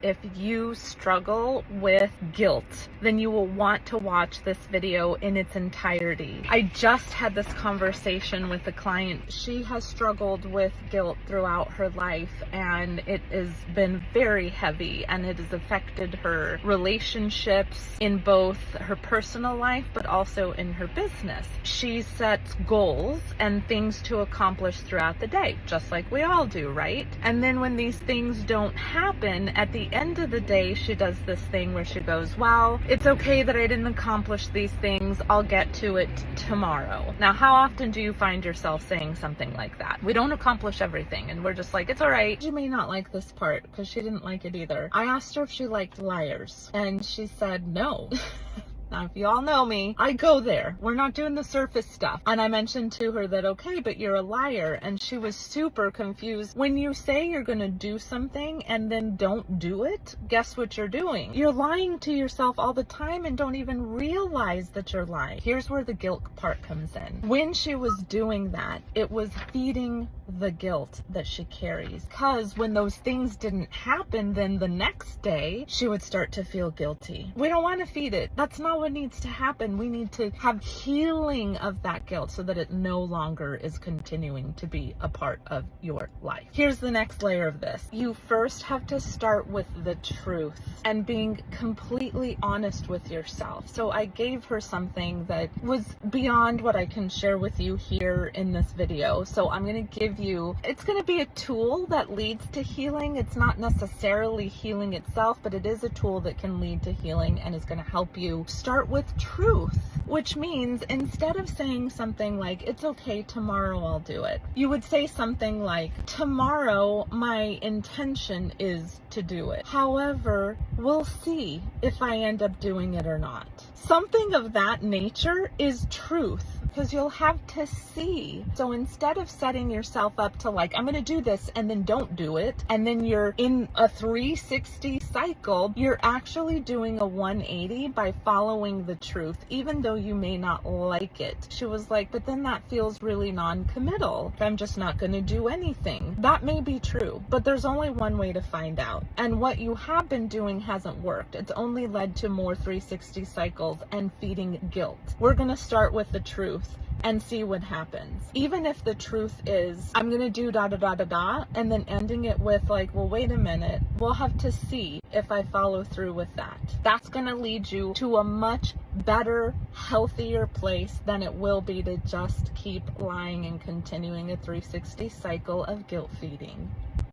If you struggle with guilt, then you will want to watch this video in its entirety. I just had this conversation with a client. She has struggled with guilt throughout her life, and it has been very heavy, and it has affected her relationships in both her personal life but also in her business. She sets goals and things to accomplish throughout the day, just like we all do, right? And then when these things don't happen, at the end of the day, she does this thing where she goes, well, it's okay that I didn't accomplish these things. I'll get to it tomorrow. Now, how often do you find yourself saying something like that? We don't accomplish everything, and we're just like, it's all right. She may not like this part because she didn't like it either. I asked her if she liked liars, and she said no. Now, if you all know me, I go there. We're not doing the surface stuff. And I mentioned to her that, okay, but you're a liar. And she was super confused. When you say you're going to do something and then don't do it, guess what you're doing? You're lying to yourself all the time and don't even realize that you're lying. Here's where the guilt part comes in. When she was doing that, it was feeding the guilt that she carries. Because when those things didn't happen, then the next day, she would start to feel guilty. We don't want to feed it. That's not what needs to happen. We need to have healing of that guilt so that it no longer is continuing to be a part of your life. Here's the next layer of this. You first have to start with the truth and being completely honest with yourself. So I gave her something that was beyond what I can share with you here in this video. So I'm going to give you, it's going to be a tool that leads to healing. It's not necessarily healing itself, but it is a tool that can lead to healing and is going to help you start with truth, which means instead of saying something like, it's okay, tomorrow I'll do it, you would say something like, tomorrow my intention is to do it. However, we'll see if I end up doing it or not. Something of that nature is truth, because you'll have to see. So instead of setting yourself up to like, I'm going to do this and then don't do it, and then you're in a 360 cycle, you're actually doing a 180 by following the truth, even though you may not like it. She was like, but then that feels really non-committal. I'm just not going to do anything. That may be true, but there's only one way to find out. And what you have been doing hasn't worked. It's only led to more 360 cycles and feeding guilt. We're going to start with the truth and see what happens. Even if the truth is, I'm going to do da da da da da, and then ending it with like, well, wait a minute, we'll have to see if I follow through with that. That's going to lead you to a much better, healthier place than it will be to just keep lying and continuing a 360 cycle of guilt feeding.